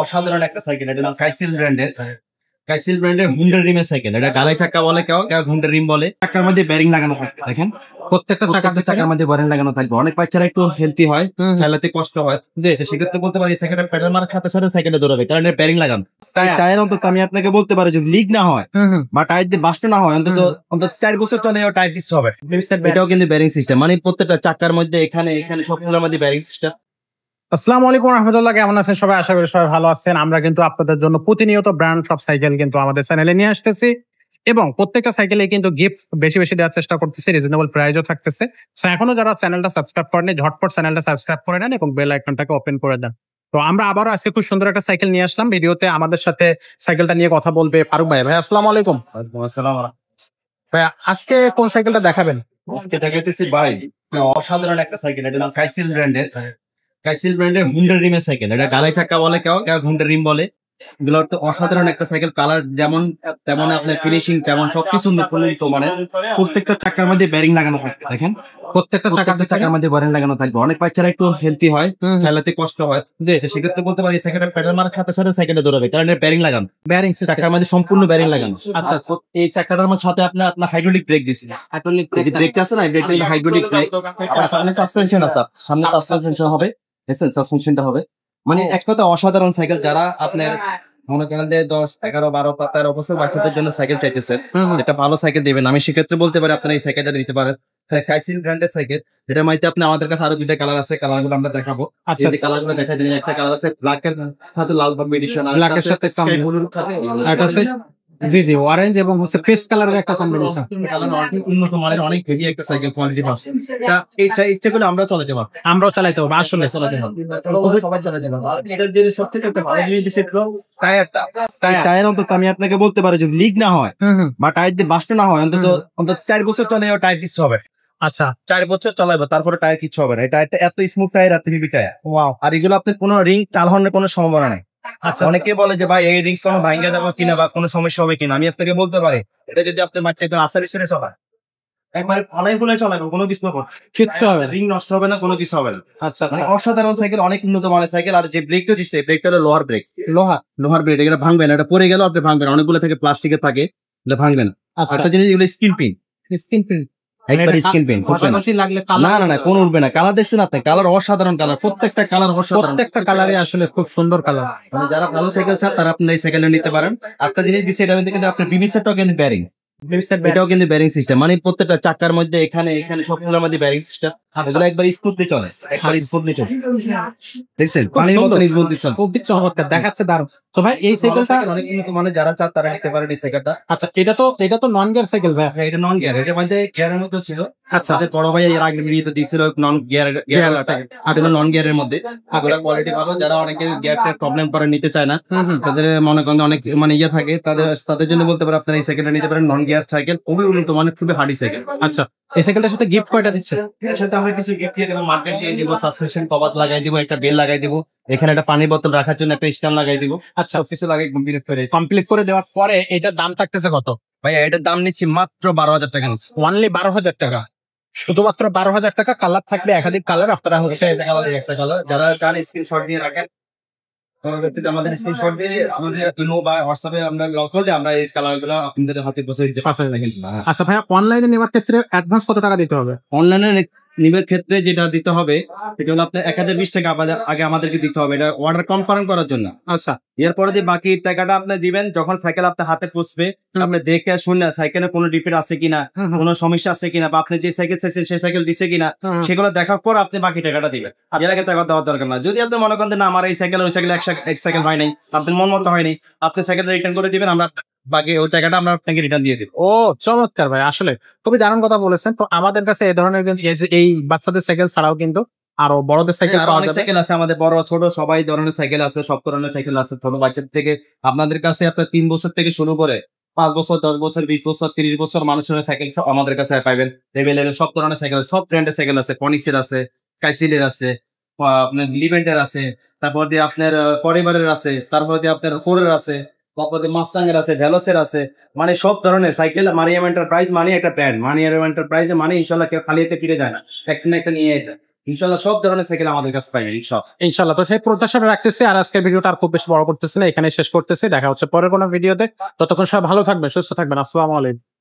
অসাধারণ একটা সাইকেল। এটা কাইসিল ব্র্যান্ডের হুন্ডা রিমের সাইকেল। এটা ডালাই চাকা বলে, কেউ হুন্ডা রিম বলে। চাকার মধ্যে ব্যারিং লাগানো থাকবে, দেখেন প্রত্যেকটা চাকার মধ্যে ব্যারিং লাগানো থাকবে। অনেক বাচ্চারা একটু হেলথি হয়, চালাতে কষ্ট হয়, সেক্ষেত্রে বলতে পারি সাইকেলটা পেডাল মারার সাথে সাথে সাইকেলে দৌড়াবে, কারণ এর ব্যারিং লাগানো। টায়ার অন্তত আমি আপনাকে বলতে পারি যদি লিক না হয় বা টায়ার দিয়ে বাস্ট না হয়, অন্তত 4 বছর চলে টায়ার দিতে হবে। এটাও কিন্তু ব্যারিং সিস্টেম, মানে প্রত্যেকটা চাকার মধ্যে এখানে সবগুলোর মধ্যে ব্যারিং সিস্টেম। আসসালামু আলাইকুম রাহমাতুল্লাহ, কেমন আছেন সবাই? আশা করি সবাই ভালো আছেন। আমরা কিন্তু আপনাদের জন্য প্রতিনিয়ত ব্র্যান্ড সব সাইকেল কিন্তু আমাদের চ্যানেলে নিয়ে আসতেছি এবং প্রত্যেকটা সাইকেলে কিন্তু গিফট বেশি বেশি দেওয়ার চেষ্টা করতেছি, রিজনেবল প্রাইসও থাকতেছে। তো এখনো যারা চ্যানেলটা সাবস্ক্রাইব করেনি ঝটপট চ্যানেলটা সাবস্ক্রাইব করে নেন এবং বেল আইকনটাকে ওপেন করে দেন। তো আমরা আবারও আজকে খুব সুন্দর একটা সাইকেল নিয়ে আসলাম ভিডিওতে। আমাদের সাথে সাইকেলটা নিয়ে কথা বলবে ফারুক ভাই। ভাই আসসালামু আলাইকুম। আসসালাম। ভাই আজকে কোন সাইকেলটা দেখাবেন? আজকে দেখাইতেছি ভাই অসাধারণ একটা সাইকেল। এটা কাইসিল ব্র্যান্ডের হুন্ডা রিমের সাইকেল। এটা ডালাই চাকা বলে, কেউ হুন্ডা রিম বলে। এগুলো তো অসাধারণ একটা সাইকেল, কালার যেমন তেমন আপনার ফিনিশিং তেমন সবকিছু মানে প্রত্যেকটা চাকার মধ্যে ব্যারিং লাগানো থাকবে, দেখেন প্রত্যেকটা চাকার মধ্যে ব্যারিং লাগানো থাকবে। অনেক বাচ্চারা একটু হেলথি হয়, চালাতে কষ্ট হয়, সেক্ষেত্রে বলতে পারি সাইকেলটা পেডাল মারার সাথে সাথে সাইকেলে দৌড়াবে, কারণ এর ব্যারিং লাগানো। চাকার মধ্যে সম্পূর্ণ ব্যারিং লাগানো। আচ্ছা, এই চাকাটার সাথে আপনার হাইড্রোলিক ব্রেক দিছি। ব্রেকটা আছে না, ব্রেকটা হাইড্রোলিক ব্রেক। সামনে সাসপেনশন আছে, সামনে সাসপেনশন হবে, সাসপেনশনটা হবে। মানে এক কথা অসাধারণ সাইকেল। যারা আপনার মনে করেন যে 10, 11, 12, 13 বছর বাচ্চাদের জন্য সাইকেল চাইতেছেন, একটা ভালো সাইকেল দেবেন, আমি সেক্ষেত্রে বলতে পারি আপনারা এই সাইকেলটা নিতে পারেন। কাইসিল ব্র্যান্ডের সাইকেল। এটা মাইতে আপনি আমাদের কাছে আরো 2টা কালার আছে, কালারগুলো আমরা দেখাবো। আচ্ছা, কালারগুলো দেখা যায়, একটা কালার আছে ব্ল্যাক এর সাথে লাল কম্বিনেশন, ব্ল্যাকের সাথে ব্লুর সাথে এটা আছে জি অরেঞ্জ এবং হচ্ছে পেস্ট কালারের একটা কম্বিনেশন। উন্নত মানের অনেক হেভি একটা সাইকেল, কোয়ালিটি পাচ্ছে। এটা ইচ্ছা করলে আমরাও চালাতে পারবো, আমরাও চালাতে পারবো, আসলে চালাতে পারবো, সবাই চালাতে পারবো। এটার যে সবচেয়ে একটা ভালো জিনিস দিচ্ছে টায়ারটা। টায়ার অন্তত আমি আপনাকে বলতে পারি যদি লিক না হয় বা টায়ার দিয়ে বাস্ট না হয়, অন্তত 4 বছর চলে টায়ার দিতে হবে। আচ্ছা, 4 বছর চালাবো, তারপরে টায়ার কিছু হবে না। এই টায়ারটা এত স্মুথ টায়ার, এত হেভি টায়ার। ওয়াও। আর এগুলো আপনার কোনো রিং টাল হওয়ার কোনো সম্ভাবনা নেই। আচ্ছা, অনেকে বলে যে ভাই এই রিং কোনো ভাঙা যাবে কিনা বা কোনো সমস্যা হবে কিনা, আমি আপনাকে বলতে পারি এটা যদি আপনার বাচ্চা একদম আসারি ছেড়ে চলায়, একবারে ফালাই ফুলাই চালাবে, কোনো কিছু হবে, কিচ্ছু হবে, রিং নষ্ট হবে না, কোনো কিছু হবে না। আচ্ছা, অসাধারণ সাইকেল, অনেক উন্নত মানের সাইকেল। আর যে ব্রেকটা দিচ্ছে, ব্রেকটা হলো লোহার ব্রেক, লোহার ব্রেক। এটা ভাঙবে না, এটা পরে গেল আপনি ভাঙবেন। অনেকগুলো থেকে প্লাস্টিকের থাকে, এটা ভাঙবে না। একটা জিনিস এগুলো স্ক্রিন প্রিন্ট, একবার স্ক্রিন প্রিন্ট লাগলে না কোন উঠবে না। কালার দেখছেন আপনি, কালার অসাধারণ কালার, প্রত্যেকটা কালারে আসলে খুব সুন্দর কালার। মানে যারা ভালো সাইকেল চান তারা আপনি এই সাইকেলটা নিতে পারেন। একটা জিনিস দিচ্ছে, এটা কিন্তু আপনার বিবি সেটটাও কিন্তু ব্যারিং, এটাও কিন্তু ব্যারিং সিস্টেম, মানে প্রত্যেকটা চাকার মধ্যে এখানে সবগুলোর মধ্যে ব্যারিং সিস্টেম। এগুলো একবার স্মুথলি চলে, একবার স্মুথলি চলে, দেখছেন পানির মতো স্মুথলি চলে, খুব চমৎকার দেখাচ্ছে, দারুণ। তো ভাই এই সাইকেলটা অনেক উন্নত, মানে যারা চান তারা নিতে পারেন এই সাইকেলটা। আচ্ছা, এটা তো নন গিয়ার সাইকেল ভাই? এটা নন গিয়ার, এটার মধ্যে গিয়ারের মধ্যে ছিল। আচ্ছা, তাদের বড় ভাই এর আগে ভিডিওতে দিছিল নন গিয়ার, নন গিয়ারের মধ্যে। এগুলো কোয়ালিটি ভালো। যারা অনেকে গিয়ারটার প্রবলেম করে নিতে চায় না, তাদের মনে করেন অনেক মানে ইয়ে থাকে, তাদের জন্য বলতে পারে আপনারা এই সাইকেলটা নিতে পারেন। নন গিয়ার সাইকেল, খুবই উন্নত মানে, খুবই হার্ডি সাইকেল। আচ্ছা, এই সাইকেলটার সাথে গিফট কয়টা দিচ্ছে? এর সাথে আমরা কিছু গিফট দিয়ে দেবো, মার্কেট দিয়ে দিব, সাসপেনশন কভার লাগাই দিব, একটা বেল লাগাই দিব, এখানে একটা পানি বোতল রাখার জন্য একটা স্ট্যান্ড লাগাই দিব। আচ্ছা, কিছু লাগাই কমপ্লিট করে দেওয়ার পরে এটার দাম থাকতেছে কত? ভাইয়া এটার দাম নিচ্ছি মাত্র 12,000 টাকা নিচ্ছি। অনলি 12,000 টাকা, শুধুমাত্র 12,000 টাকা। কালার থাকবে একাধিক কালার, আপনারা হচ্ছে একটা কালার যারা চান স্ক্রিনশট দিয়ে রাখেন, আমাদের স্ক্রিনশট দিয়ে আমাদের ইমো বা হোয়াটসঅ্যাপে আমরা লক করলে আমরা এই কালারগুলো আপনাদের হাতে পৌঁছে দিতে পারবো। আচ্ছা ভাইয়া, অনলাইনে নেওয়ার ক্ষেত্রে অ্যাডভান্স কত টাকা দিতে হবে? অনলাইনে নিবের ক্ষেত্রে যেটা দিতে হবে সেটা হলো আপনার 1020 টাকা আগে আমাদেরকে দিতে হবে, এটা অর্ডার কনফার্ম করার জন্য। আচ্ছা, এরপরে যে বাকি টাকাটা আপনি দিবেন যখন সাইকেল আপনার হাতে পৌঁছবে, আপনি দেখে শুনে সাইকেলে কোনো ডিফেক্ট আছে কিনা, কোনো সমস্যা আছে কিনা, বা আপনি যে সাইকেল চাইছেন সেই সাইকেল দিছে কিনা, সেগুলো দেখার পর আপনি বাকি টাকাটা দিবেন। এর আগে টাকা দেওয়ার দরকার না। যদি আপনি মনে করেন না আমার এই সাইকেল ওই সাইকেল এক সাইকেল হয় নাই, আপনার মন মতো হয়নি, আপনি সাইকেল রিটার্ন করে দিবেন, আমরা বাকি ওই টাকাটা আমরা আপনাকে রিটার্ন দিয়ে দিব। ও চমৎকার ভাই, আসলে খুবই দারুণ কথা বলেছেন। তো আমাদের কাছে এই ধরনের এই বাচ্চাদের সাইকেল ছাড়াও কিন্তু আরো বড়দের সাইকেল অনেক সাইকেল আছে, আমাদের বড় ছোট সবাই ধরনের সাইকেল আছে, সব ধরনের সাইকেল আছে। ছোট বাচ্চাদের থেকে আপনাদের কাছে আপনার 3 বছর থেকে শুরু করে 5 বছর, 10 বছর, 20 বছর, 30 বছর মানুষের সাইকেল সব আমাদের কাছে পাইবেন। লেভেলের সব ধরনের সাইকেল, সব ব্র্যান্ডের সাইকেল আছে, ফনিক্সের আছে, কাইসিলের আছে, আপনার লিভেন্টের আছে, তারপর দিয়ে আপনার পরিবারের আছে, তারপর দিয়ে আপনার ফোরের আছে, তারপরে মাস্টাঙ্গের আছে, ভেলোসের আছে, মানে সব ধরনের সাইকেল। মারিয়াম এন্টারপ্রাইজ মানে একটা ব্র্যান্ড, মারিয়াম এন্টারপ্রাইজ মানে ইনশাল্লাহ কেউ খালি হাতে ফিরে যায় না, একটা না একটা নিয়ে এটা। ইনশাল্লাহ সব ধরনের সাইকেল আমাদের কাছে পাইবেন ইনশাল্লাহ। ইনশাল্লাহ। তো সেই প্রত্যাশাটা রাখতেছি, আর আজকের ভিডিওটা আর খুব বেশি বড় করতেছি না, এখানে শেষ করতেছি। দেখা হচ্ছে পরের কোনো ভিডিওতে। ততক্ষণ সবাই ভালো থাকবেন, সুস্থ থাকবেন। আসসালামু আলাইকুম।